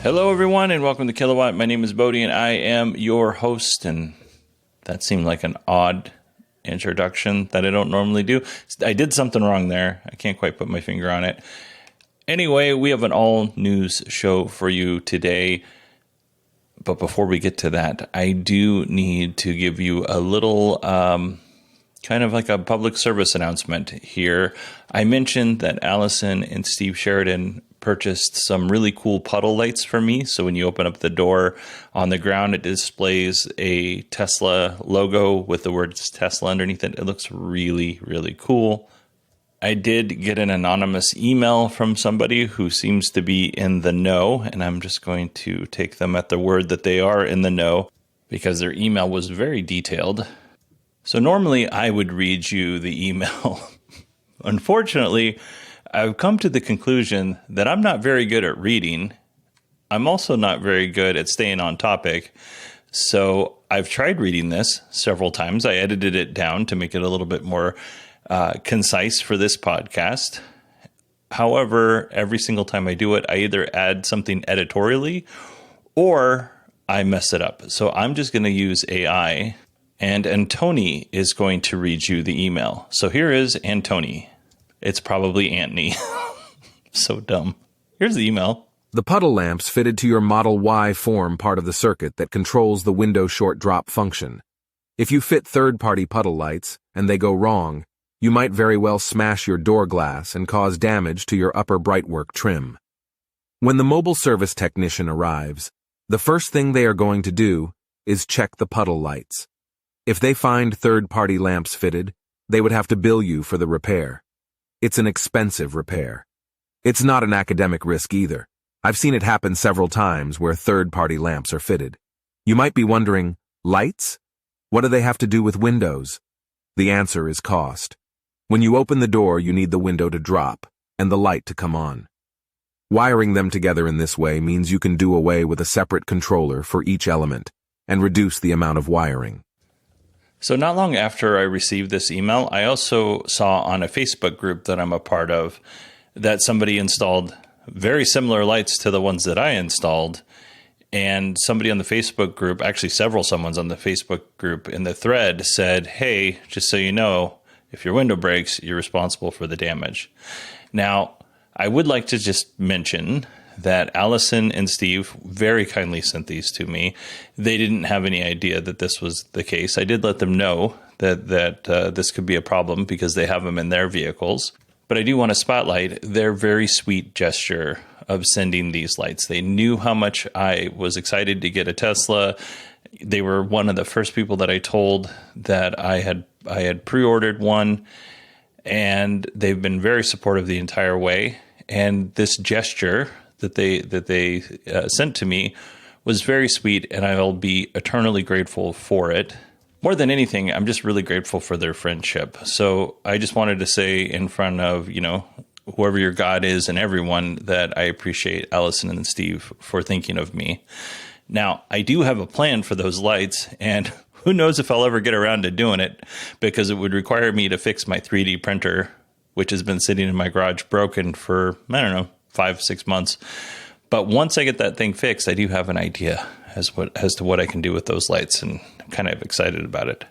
Hello, everyone, and welcome to Kilowatt. My name is Bodie, and I am your host. And that seemed like an odd introduction that I don't normally do. I did something wrong there. I can't quite put my finger on it. Anyway, we have an all-news show for you today. But before we get to that, I do need to give you a little kind of like a public service announcement here. I mentioned that Allison and Steve Sheridan purchased some really cool puddle lights for me. So when you open up the door on the ground, it displays a Tesla logo with the words Tesla underneath it. It looks really, really cool. I did get an anonymous email from somebody who seems to be in the know, and I'm just going to take them at the word that they are in the know because their email was very detailed. So normally I would read you the email. Unfortunately, I've come to the conclusion that I'm not very good at reading. I'm also not very good at staying on topic. So I've tried reading this several times. I edited it down to make it a little bit more concise for this podcast. However, every single time I do it, I either add something editorially or I mess it up. So I'm just going to use AI, and Antoni is going to read you the email. So here is Antoni. It's probably Antony. So dumb. Here's the email. The puddle lamps fitted to your Model Y form part of the circuit that controls the window short drop function. If you fit third-party puddle lights and they go wrong, you might very well smash your door glass and cause damage to your upper brightwork trim. When the mobile service technician arrives, the first thing they are going to do is check the puddle lights. If they find third-party lamps fitted, they would have to bill you for the repair. It's an expensive repair. It's not an academic risk either. I've seen it happen several times where third-party lamps are fitted. You might be wondering, lights? What do they have to do with windows? The answer is cost. When you open the door, you need the window to drop and the light to come on. Wiring them together in this way means you can do away with a separate controller for each element and reduce the amount of wiring. So not long after I received this email, I also saw on a Facebook group that I'm a part of that somebody installed very similar lights to the ones that I installed. And somebody on the Facebook group, actually someone's on the Facebook group in the thread said, hey, just so you know, if your window breaks, you're responsible for the damage. Now, I would like to just mention that Allison and Steve very kindly sent these to me. They didn't have any idea that this was the case. I did let them know that this could be a problem because they have them in their vehicles. But I do want to spotlight their very sweet gesture of sending these lights. They knew how much I was excited to get a Tesla. They were one of the first people that I told that I had pre-ordered one, and they've been very supportive the entire way. And this gesture that they sent to me was very sweet, and I'll be eternally grateful for it. More than anything, I'm just really grateful for their friendship. So I just wanted to say in front of, whoever your God is and everyone that I appreciate Allison and Steve for thinking of me. Now, I do have a plan for those lights, and who knows if I'll ever get around to doing it, because it would require me to fix my 3D printer, which has been sitting in my garage broken for, 5-6 months. But once I get that thing fixed, I do have an idea as to what I can do with those lights, and I'm kind of excited about it.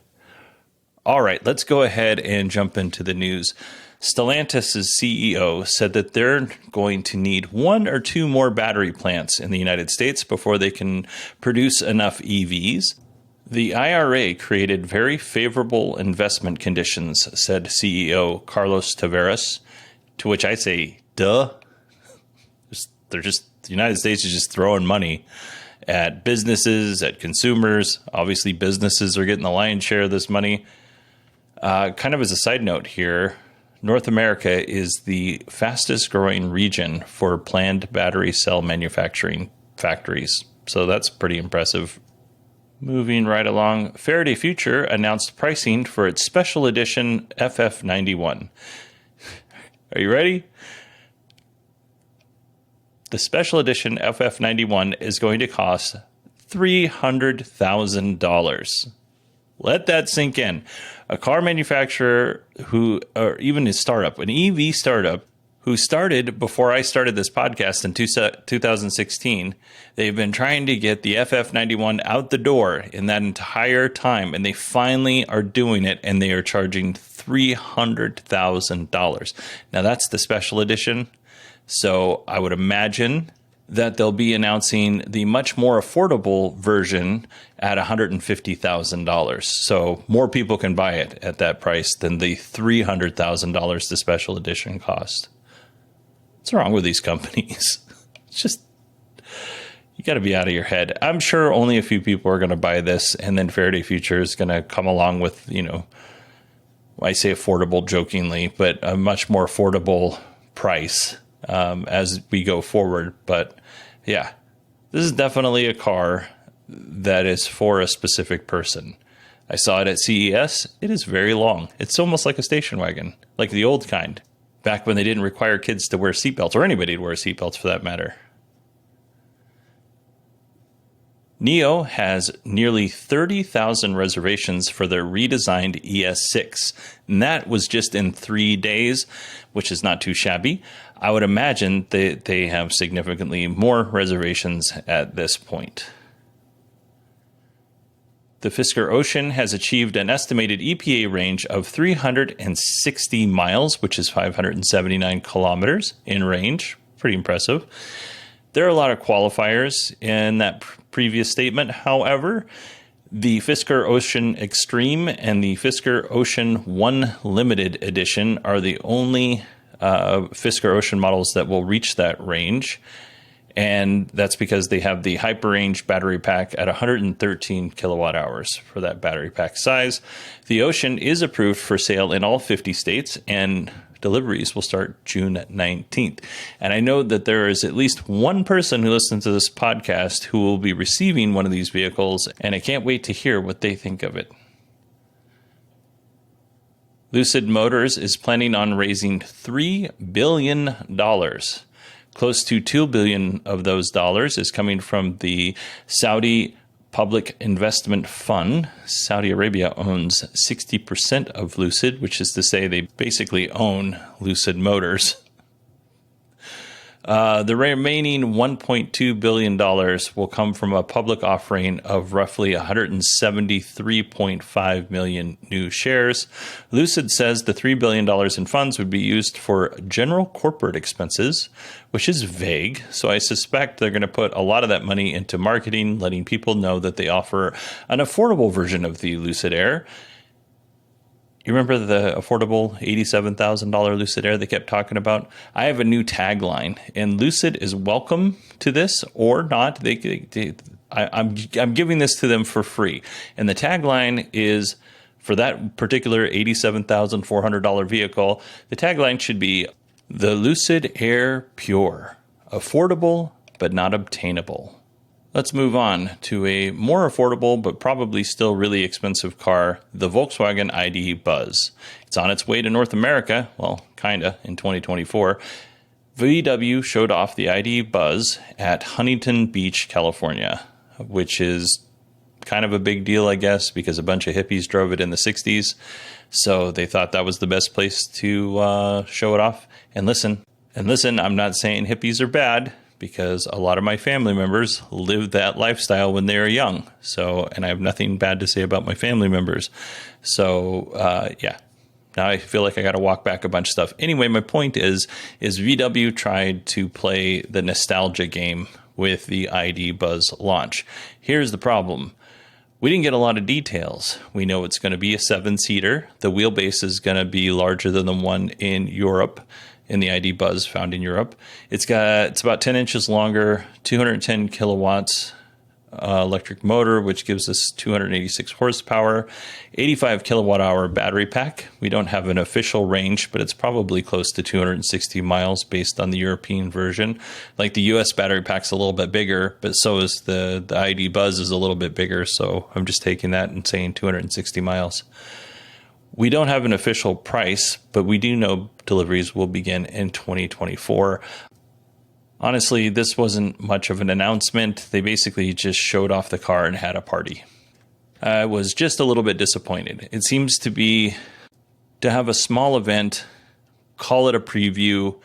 All right, let's go ahead and jump into the news. Stellantis' CEO said that they're going to need 1 or 2 more battery plants in the United States before they can produce enough EVs. The IRA created very favorable investment conditions, said CEO Carlos Tavares, to which I say, duh. The United States is just throwing money at businesses, at consumers. Obviously, businesses are getting the lion's share of this money. Kind of as a side note here, North America is the fastest growing region for planned battery cell manufacturing factories. So that's pretty impressive. Moving right along, Faraday Future announced pricing for its special edition FF91. Are you ready? The special edition FF91 is going to cost $300,000. Let that sink in. A car manufacturer or even a startup, an EV startup, who started before I started this podcast in 2016. They've been trying to get the FF91 out the door in that entire time, and they finally are doing it, and they are charging $300,000. Now, that's the special edition, so I would imagine that they'll be announcing the much more affordable version at $150,000. So more people can buy it at that price than the $300,000 the special edition cost. What's wrong with these companies? It's just, you got to be out of your head. I'm sure only a few people are going to buy this, and then Faraday Future is going to come along with, I say affordable jokingly, but a much more affordable price as we go forward. But yeah, this is definitely a car that is for a specific person. I saw it at CES. It is very long. It's almost like a station wagon, like the old kind, back when they didn't require kids to wear seatbelts, or anybody to wear seatbelts for that matter. NIO has nearly 30,000 reservations for their redesigned ES6, and that was just in 3 days, which is not too shabby. I would imagine they have significantly more reservations at this point. The Fisker Ocean has achieved an estimated EPA range of 360 miles, which is 579 kilometers in range. Pretty impressive. There are a lot of qualifiers in that previous statement. However, the Fisker Ocean Extreme and the Fisker Ocean 1 Limited Edition are the only Fisker Ocean models that will reach that range. And that's because they have the Hyper Range battery pack at 113 kilowatt hours for that battery pack size. The Ocean is approved for sale in all 50 states, and deliveries will start June 19th. And I know that there is at least one person who listens to this podcast who will be receiving one of these vehicles, and I can't wait to hear what they think of it. Lucid Motors is planning on raising $3 billion. Close to $2 billion of those dollars is coming from the Saudi Public Investment Fund. Saudi Arabia owns 60% of Lucid, which is to say they basically own Lucid Motors. The remaining $1.2 billion will come from a public offering of roughly 173.5 million new shares. Lucid says the $3 billion in funds would be used for general corporate expenses, which is vague. So I suspect they're going to put a lot of that money into marketing, letting people know that they offer an affordable version of the Lucid Air. You remember the affordable $87,000 Lucid Air they kept talking about? I have a new tagline, and Lucid is welcome to this or not. I'm giving this to them for free. And the tagline is, for that particular $87,400 vehicle, the tagline should be, "The Lucid Air Pure, affordable but not obtainable." Let's move on to a more affordable but probably still really expensive car, the Volkswagen ID.Buzz. It's on its way to North America, well, kinda, in 2024. VW showed off the ID.Buzz at Huntington Beach, California, which is kind of a big deal, I guess, because a bunch of hippies drove it in the 60s. So they thought that was the best place to show it off. And listen, I'm not saying hippies are bad, because a lot of my family members lived that lifestyle when they were young. So, and I have nothing bad to say about my family members. So, yeah. Now I feel like I got to walk back a bunch of stuff. Anyway, my point is VW tried to play the nostalgia game with the ID.Buzz launch. Here's the problem. We didn't get a lot of details. We know it's going to be a 7-seater. The wheelbase is going to be larger than the one in Europe, in the ID.Buzz found in Europe. It's about 10 inches longer, 210 kilowatts electric motor, which gives us 286 horsepower, 85 kilowatt hour battery pack. We don't have an official range, but it's probably close to 260 miles based on the European version. Like the US battery pack's a little bit bigger, but so is the ID.Buzz is a little bit bigger. So I'm just taking that and saying 260 miles. We don't have an official price, but we do know deliveries will begin in 2024. Honestly, this wasn't much of an announcement. They basically just showed off the car and had a party. I was just a little bit disappointed. It seems to have a small event, call it a preview,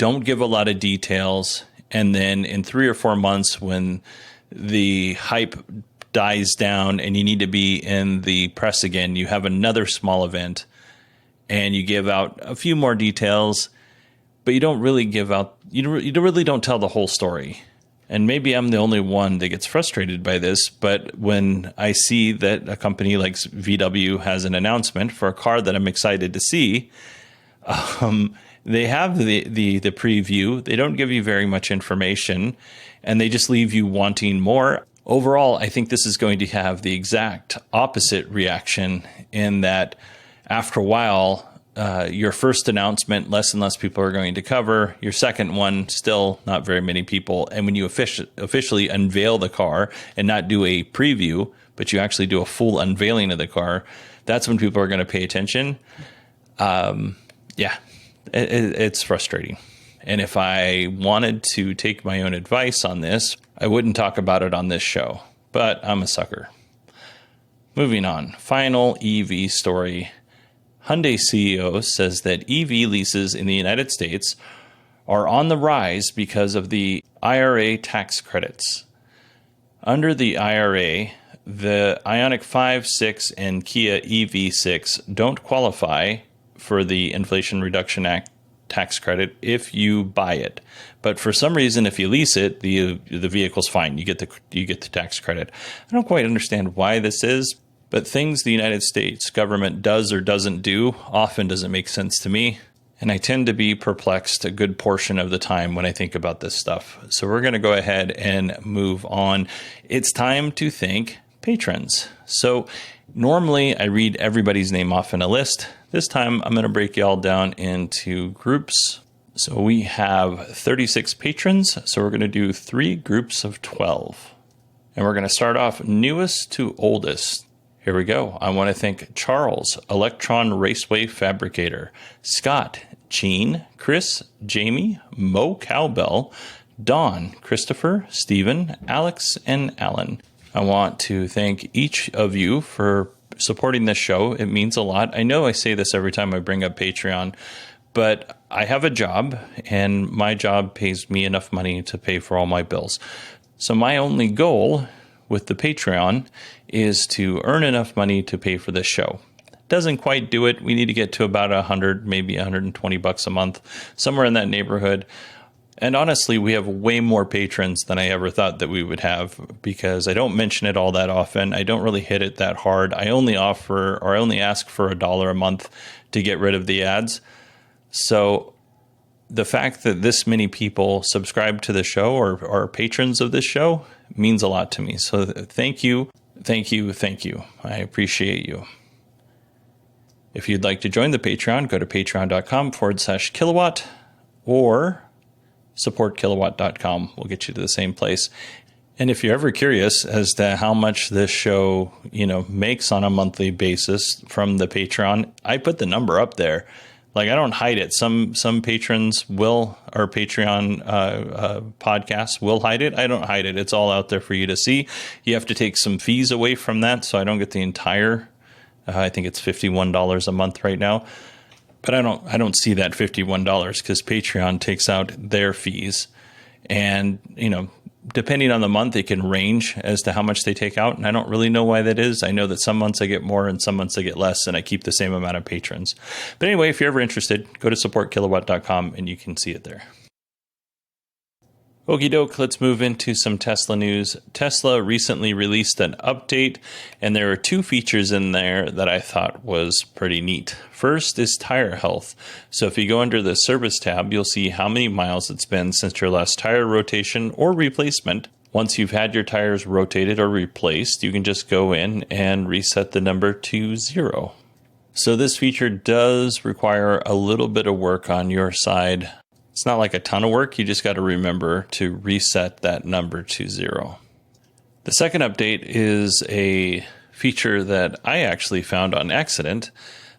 don't give a lot of details. And then in 3 or 4 months, when the hype dies down and you need to be in the press again, you have another small event and you give out a few more details, but you don't really give out, you really don't tell the whole story. And maybe I'm the only one that gets frustrated by this, but when I see that a company like VW has an announcement for a car that I'm excited to see, they have the preview. They don't give you very much information, and they just leave you wanting more. Overall, I think this is going to have the exact opposite reaction in that after a while, your first announcement, less and less people are going to cover. Your second one, still not very many people. And when you officially unveil the car and not do a preview, but you actually do a full unveiling of the car, that's when people are going to pay attention. It's frustrating. And if I wanted to take my own advice on this, I wouldn't talk about it on this show, but I'm a sucker. Moving on, final EV story. Hyundai CEO says that EV leases in the United States are on the rise because of the IRA tax credits. Under the IRA, the Ioniq 5, 6, and Kia EV6 don't qualify for the Inflation Reduction Act tax credit if you buy it. But for some reason, if you lease it, the vehicle's fine. You get the tax credit. I don't quite understand why this is, but things the United States government does or doesn't do often doesn't make sense to me. And I tend to be perplexed a good portion of the time when I think about this stuff. So we're going to go ahead and move on. It's time to thank patrons. So normally I read everybody's name off in a list. This time I'm going to break y'all down into groups. So we have 36 patrons. So we're going to do 3 groups of 12. And we're going to start off newest to oldest. Here we go. I want to thank Charles, Electron Raceway Fabricator, Scott, Gene, Chris, Jamie, Mo Cowbell, Don, Christopher, Stephen, Alex, and Alan. I want to thank each of you for supporting this show. It means a lot. I know I say this every time I bring up Patreon, but I have a job, and my job pays me enough money to pay for all my bills. So my only goal with the Patreon is to earn enough money to pay for this show. Doesn't quite do it. We need to get to about 100, maybe 120 bucks a month, somewhere in that neighborhood. And honestly, we have way more patrons than I ever thought that we would have, because I don't mention it all that often. I don't really hit it that hard. I only ask for $1 a month to get rid of the ads. So the fact that this many people subscribe to the show or are patrons of this show means a lot to me. So thank you. Thank you. Thank you. I appreciate you. If you'd like to join the Patreon, go to patreon.com/kilowatt or supportkilowatt.com. We'll get you to the same place. And if you're ever curious as to how much this show, makes on a monthly basis from the Patreon, I put the number up there. Like, I don't hide it. Some patrons will, or Patreon podcasts will hide it. I don't hide it. It's all out there for you to see. You have to take some fees away from that, so I don't get the entire. I think it's $51 a month right now, but I don't see that $51 because Patreon takes out their fees, and depending on the month, it can range as to how much they take out, and I don't really know why that is. I know that some months I get more and some months I get less, and I keep the same amount of patrons. But anyway, if you're ever interested, go to supportkilowatt.com and you can see it there. Okie doke, let's move into some Tesla news. Tesla recently released an update, and there are 2 features in there that I thought was pretty neat. First is tire health. So if you go under the service tab, you'll see how many miles it's been since your last tire rotation or replacement. Once you've had your tires rotated or replaced, you can just go in and reset the number to 0. So this feature does require a little bit of work on your side. It's not like a ton of work. You just got to remember to reset that number to 0. The second update is a feature that I actually found on accident.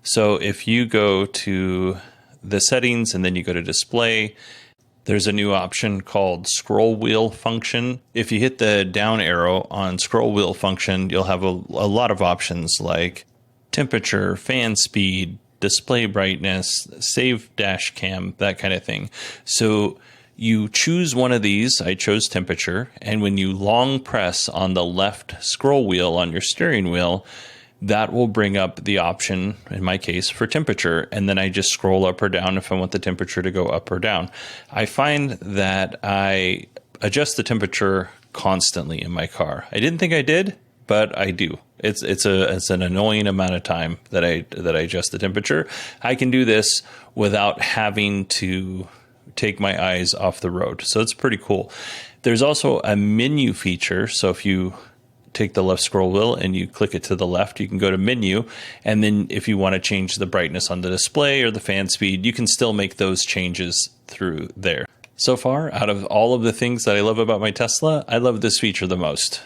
So if you go to the settings and then you go to display, there's a new option called scroll wheel function. If you hit the down arrow on scroll wheel function, you'll have a lot of options like temperature, fan speed, display brightness, save dash cam, that kind of thing. So you choose one of these. I chose temperature. And when you long press on the left scroll wheel on your steering wheel, that will bring up the option, in my case, for temperature. And then I just scroll up or down if I want the temperature to go up or down. I find that I adjust the temperature constantly in my car. I didn't think I did, but I do. It's an annoying amount of time that I adjust the temperature. I can do this without having to take my eyes off the road. So it's pretty cool. There's also a menu feature. So if you take the left scroll wheel and you click it to the left, you can go to menu. And then if you want to change the brightness on the display or the fan speed, you can still make those changes through there. So far, out of all of the things that I love about my Tesla, I love this feature the most.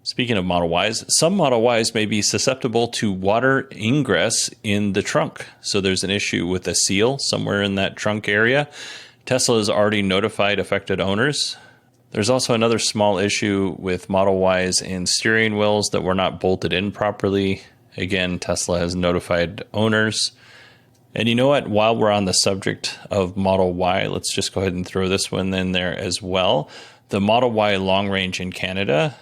Speaking of Model Ys, some Model Ys may be susceptible to water ingress in the trunk. So there's an issue with a seal somewhere in that trunk area. Tesla has already notified affected owners. There's also another small issue with Model Ys and steering wheels that were not bolted in properly. Again, Tesla has notified owners. And you know what? While we're on the subject of Model Y, let's just go ahead and throw this one in there as well. The Model Y long range in Canada,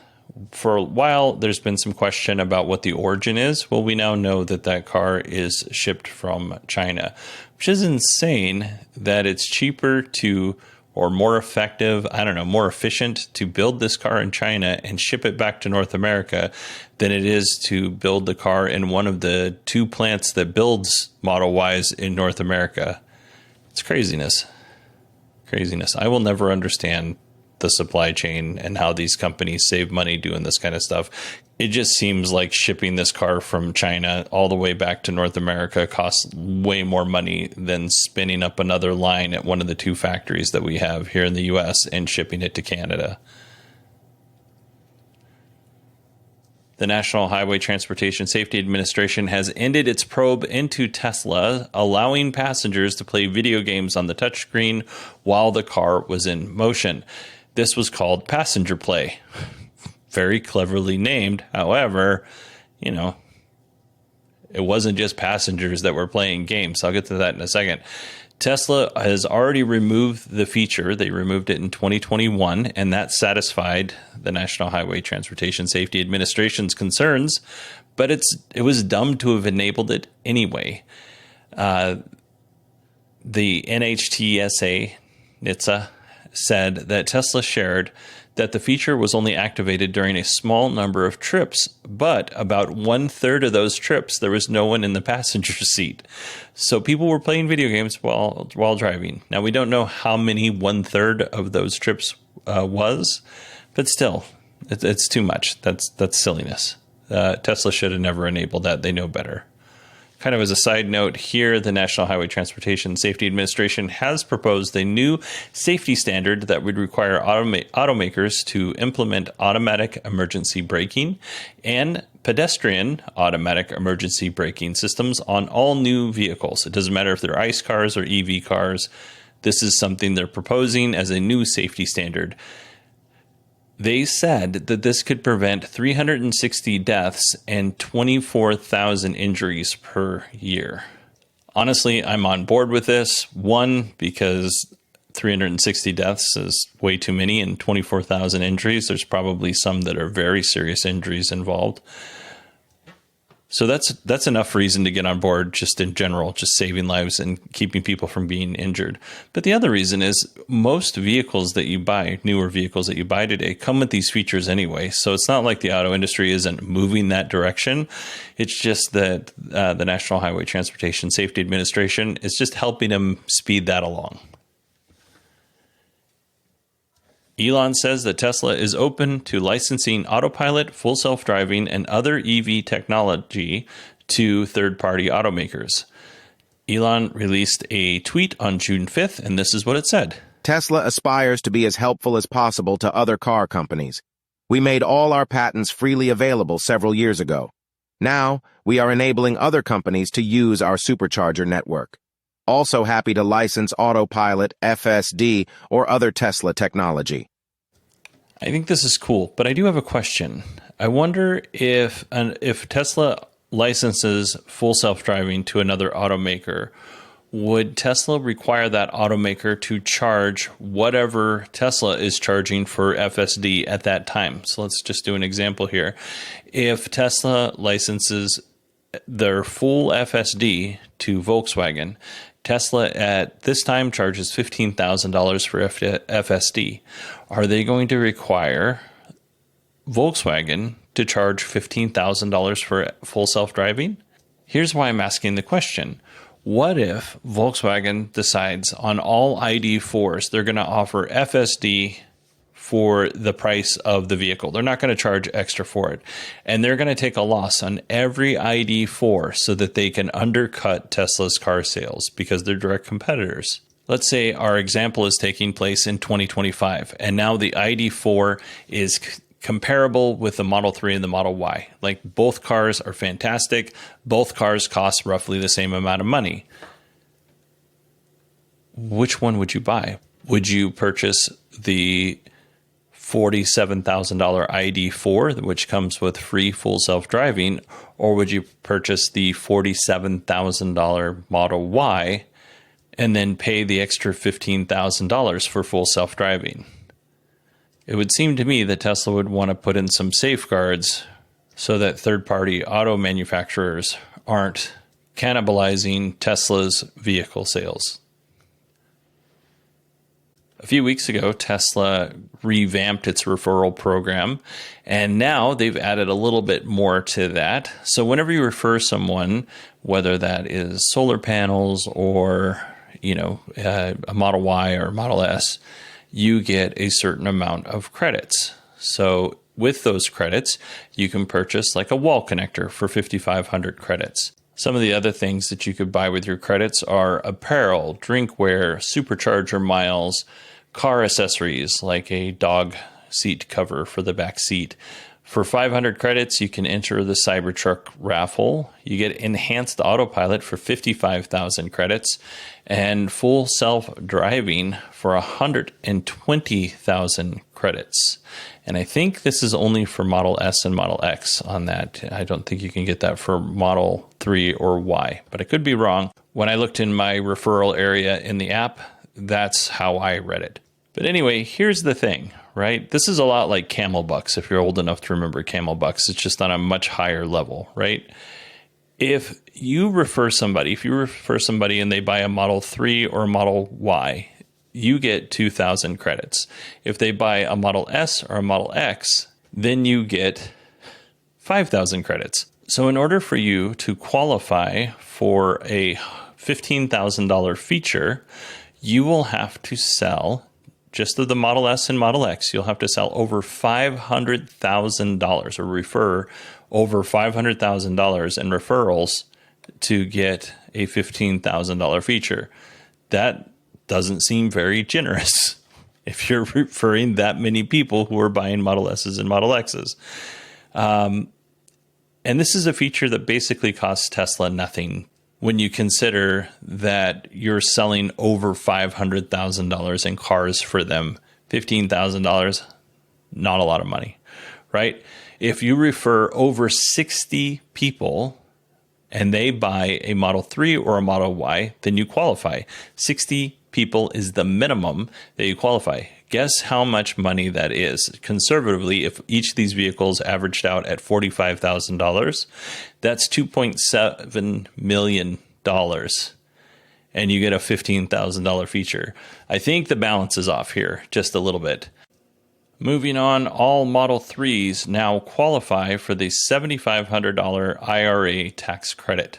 for a while, there's been some question about what the origin is. Well, we now know that that car is shipped from China, which is insane that it's cheaper to, or more effective, more efficient to build this car in China and ship it back to North America than it is to build the car in one of the two plants that builds Model Ys in North America. It's craziness. Craziness. I will never understand the supply chain and how these companies save money doing this kind of stuff. It just seems like shipping this car from China all the way back to North America costs way more money than spinning up another line at one of the two factories that we have here in the US and shipping it to Canada. The National Highway Transportation Safety Administration has ended its probe into Tesla, allowing passengers to play video games on the touchscreen while the car was in motion. This was called passenger play. Very cleverly named. However, it wasn't just passengers that were playing games. I'll get to that in a second. Tesla has already removed the feature. They removed it in 2021, and that satisfied the National Highway Transportation Safety Administration's concerns, but it was dumb to have enabled it anyway. The NHTSA, NHTSA, said that Tesla shared that the feature was only activated during a small number of trips, but about 1/3 of those trips, there was no one in the passenger seat. So people were playing video games while driving. Now, we don't know how many 1/3 of those trips was, but still, it's too much. That's silliness. Tesla should have never enabled that. They know better. Kind of as a side note here, the National Highway Transportation Safety Administration has proposed a new safety standard that would require automakers to implement automatic emergency braking and pedestrian automatic emergency braking systems on all new vehicles. It doesn't matter if they're ICE cars or EV cars. This is something they're proposing as a new safety standard. They said that this could prevent 360 deaths and 24,000 injuries per year. Honestly, I'm on board with this. One, because 360 deaths is way too many, and 24,000 injuries. There's probably some that are very serious injuries involved. So that's enough reason to get on board just in general, just saving lives and keeping people from being injured. But the other reason is most vehicles that you buy, newer vehicles that you buy today, come with these features anyway. So it's not like the auto industry isn't moving that direction. It's just that the National Highway Transportation Safety Administration is just helping them speed that along. Elon says that Tesla is open to licensing autopilot, full self-driving, and other EV technology to third-party automakers. Elon released a tweet on June 5th, and this is what it said. Tesla aspires to be as helpful as possible to other car companies. We made all our patents freely available several years ago. Now, we are enabling other companies to use our supercharger network. Also happy to license autopilot, FSD, or other Tesla technology. I think this is cool, but I do have a question. I wonder if Tesla licenses full self-driving to another automaker, would Tesla require that automaker to charge whatever Tesla is charging for FSD at that time? So let's just do an example here. If Tesla licenses their full FSD to Volkswagen, Tesla at this time charges $15,000 for FSD. Are they going to require Volkswagen to charge $15,000 for full self-driving? Here's why I'm asking the question. What if Volkswagen decides on all ID.4s they're going to offer FSD for the price of the vehicle? They're not going to charge extra for it. And they're going to take a loss on every ID.4 so that they can undercut Tesla's car sales because they're direct competitors. Let's say our example is taking place in 2025, and now the ID.4 is comparable with the Model 3 and the Model Y. Like, both cars are fantastic. Both cars cost roughly the same amount of money. Which one would you buy? Would you purchase the $47,000 ID.4, which comes with free full self-driving, or would you purchase the $47,000 Model Y and then pay the extra $15,000 for full self-driving? It would seem to me that Tesla would want to put in some safeguards so that third-party auto manufacturers aren't cannibalizing Tesla's vehicle sales. A few weeks ago, Tesla revamped its referral program, and now they've added a little bit more to that. So whenever you refer someone, whether that is solar panels or, a Model Y or Model S, you get a certain amount of credits. So with those credits, you can purchase like a wall connector for 5,500 credits. Some of the other things that you could buy with your credits are apparel, drinkware, supercharger miles, car accessories like a dog seat cover for the back seat. For 500 credits, you can enter the Cybertruck raffle. You get enhanced autopilot for 55,000 credits and full self-driving for 120,000 credits. And I think this is only for Model S and Model X on that. I don't think you can get that for Model 3 or Y, but I could be wrong. When I looked in my referral area in the app, that's how I read it. But anyway, here's the thing, right? This is a lot like Camel Bucks, if you're old enough to remember Camel Bucks. It's just on a much higher level, right? If you refer somebody and they buy a Model 3 or a Model Y, you get 2,000 credits. If they buy a Model S or a Model X, then you get 5,000 credits. So in order for you to qualify for a $15,000 feature, you will have to sell, just of the Model S and Model X, you'll have to sell over $500,000 or refer over $500,000 in referrals to get a $15,000 feature. That doesn't seem very generous if you're referring that many people who are buying Model S's and Model X's. And this is a feature that basically costs Tesla nothing when you consider that you're selling over $500,000 in cars for them. $15,000, not a lot of money, right? If you refer over 60 people and they buy a Model 3 or a Model Y, then you qualify. 60 people is the minimum that you qualify. Guess how much money that is? Conservatively, if each of these vehicles averaged out at $45,000, that's $2.7 million, and you get a $15,000 feature. I think the balance is off here just a little bit. Moving on, all Model 3s now qualify for the $7,500 IRA tax credit.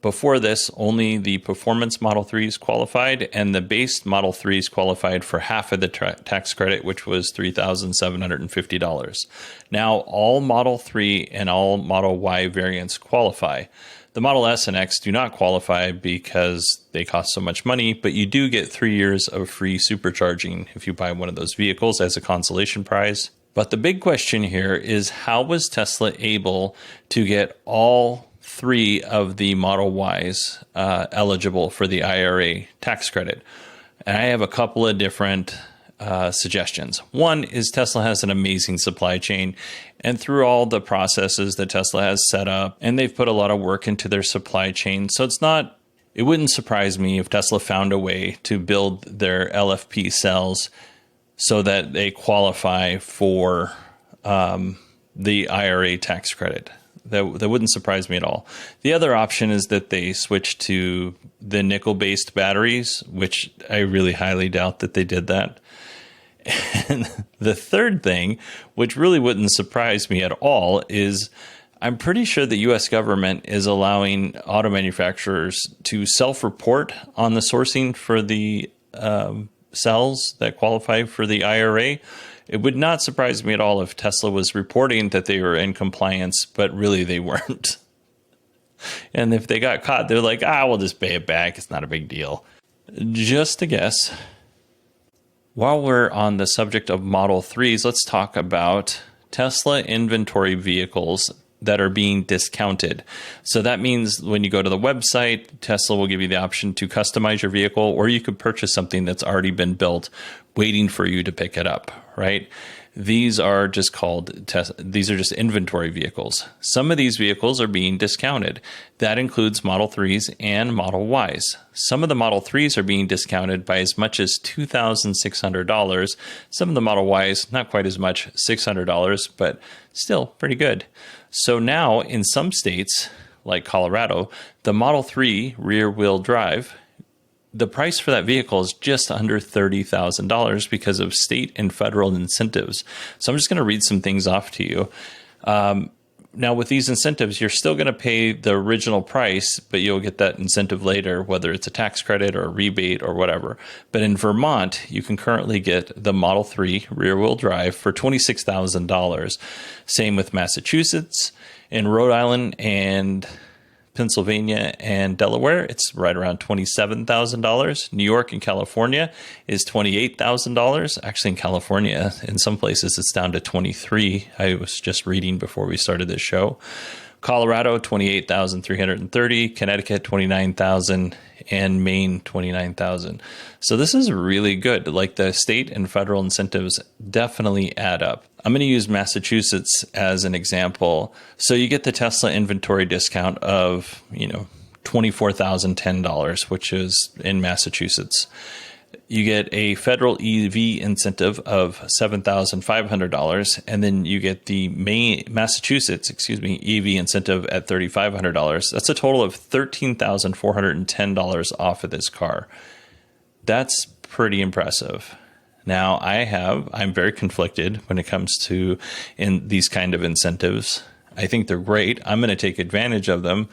Before this, only the performance Model 3s qualified, and the base Model 3s qualified for half of the tax credit, which was $3,750. Now, all Model 3 and all Model Y variants qualify. The Model S and X do not qualify because they cost so much money, but you do get 3 years of free supercharging if you buy one of those vehicles as a consolation prize. But the big question here is, how was Tesla able to get all 3 of the Model Ys eligible for the IRA tax credit? And I have a couple of different suggestions. One is Tesla has an amazing supply chain, and through all the processes that Tesla has set up, and they've put a lot of work into their supply chain. So it wouldn't surprise me if Tesla found a way to build their LFP cells so that they qualify for the IRA tax credit. That wouldn't surprise me at all. The other option is that they switch to the nickel-based batteries, which I really highly doubt that they did that. And the third thing, which really wouldn't surprise me at all, is I'm pretty sure the U.S. government is allowing auto manufacturers to self-report on the sourcing for the cells that qualify for the IRA. It would not surprise me at all if Tesla was reporting that they were in compliance, but really they weren't. And if they got caught, they're like, we'll just pay it back. It's not a big deal. Just a guess. While we're on the subject of Model 3s, let's talk about Tesla inventory vehicles that are being discounted. So that means when you go to the website, Tesla will give you the option to customize your vehicle, or you could purchase something that's already been built waiting for you to pick it up, right? These are just inventory vehicles. Some of these vehicles are being discounted. That includes Model 3s and Model Ys. Some of the Model 3s are being discounted by as much as $2,600. Some of the Model Ys, not quite as much, $600, but still pretty good. So now in some states, like Colorado, the Model 3 rear-wheel drive, the price for that vehicle is just under $30,000 because of state and federal incentives. So I'm just going to read some things off to you. Now, with these incentives, you're still going to pay the original price, but you'll get that incentive later, whether it's a tax credit or a rebate or whatever. But in Vermont, you can currently get the Model 3 rear-wheel drive for $26,000. Same with Massachusetts. In Rhode Island and Pennsylvania and Delaware, it's right around $27,000. New York and California is $28,000. Actually, in California, in some places, it's down to $23,000. I was just reading before we started this show. Colorado, $28,330. Connecticut, $29,000. And Maine, $29,000. So this is really good. Like, the state and federal incentives definitely add up. I'm going to use Massachusetts as an example. So you get the Tesla inventory discount of, $24,010, which is in Massachusetts. You get a federal EV incentive of $7,500, and then you get the Massachusetts EV incentive at $3,500. That's a total of $13,410 off of this car. That's pretty impressive. Now, I'm very conflicted when it comes to these kind of incentives. I think they're great. I'm going to take advantage of them.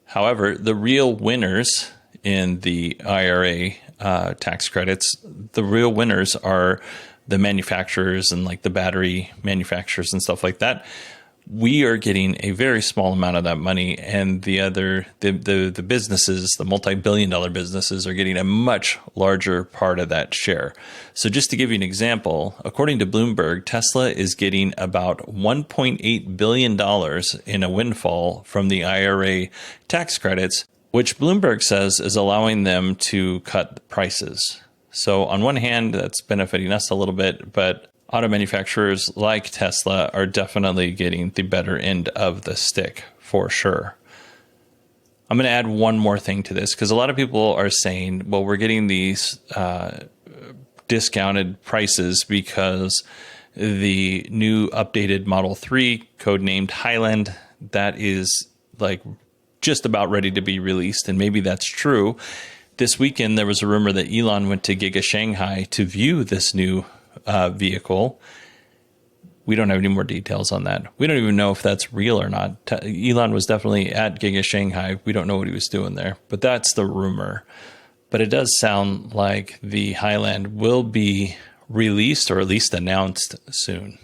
However, the real winners in the IRA tax credits, the real winners are the manufacturers and like the battery manufacturers and stuff like that. We are getting a very small amount of that money, and the businesses, the multi-billion-dollar businesses, are getting a much larger part of that share. So just to give you an example, according to Bloomberg, Tesla is getting about $1.8 billion in a windfall from the IRA tax credits, which Bloomberg says is allowing them to cut prices. So on one hand, that's benefiting us a little bit, but auto manufacturers like Tesla are definitely getting the better end of the stick for sure. I'm going to add one more thing to this because a lot of people are saying, well, we're getting these discounted prices because the new updated Model 3, codenamed Highland, that is like just about ready to be released. And maybe that's true. This weekend, there was a rumor that Elon went to Giga Shanghai to view this new vehicle. We don't have any more details on that. We don't even know if that's real or not. Elon was definitely at Giga Shanghai. We don't know what he was doing there, but that's the rumor. But it does sound like the Highland will be released or at least announced soon.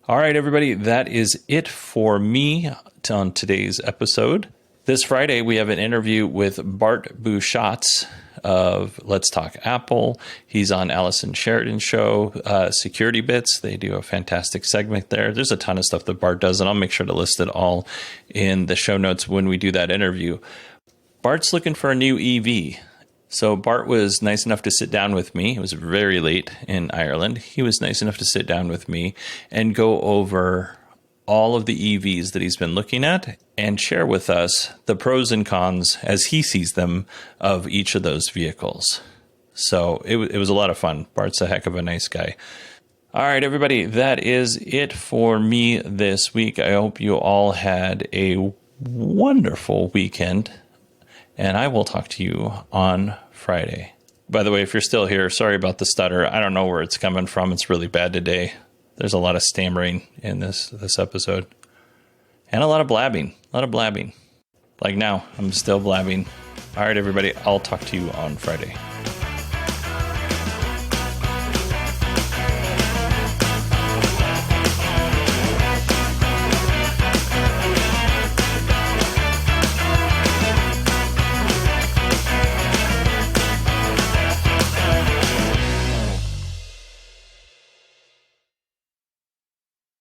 All right, everybody, that is it for me on today's episode. This Friday, we have an interview with Bart Busschots of Let's Talk Apple. He's on Allison Sheridan's show, Security Bits. They do a fantastic segment there. There's a ton of stuff that Bart does, and I'll make sure to list it all in the show notes when we do that interview. Bart's looking for a new EV, So Bart was nice enough to sit down with me. It was very late in Ireland. He was nice enough to sit down with me and go over all of the EVs that he's been looking at and share with us the pros and cons as he sees them of each of those vehicles. So it was a lot of fun. Bart's a heck of a nice guy. All right, everybody, that is it for me this week. I hope you all had a wonderful weekend, and I will talk to you on Friday. By the way, if you're still here, sorry about the stutter. I don't know where it's coming from. It's really bad today. There's a lot of stammering in this episode. And a lot of blabbing. Like now, I'm still blabbing. All right, everybody, I'll talk to you on Friday.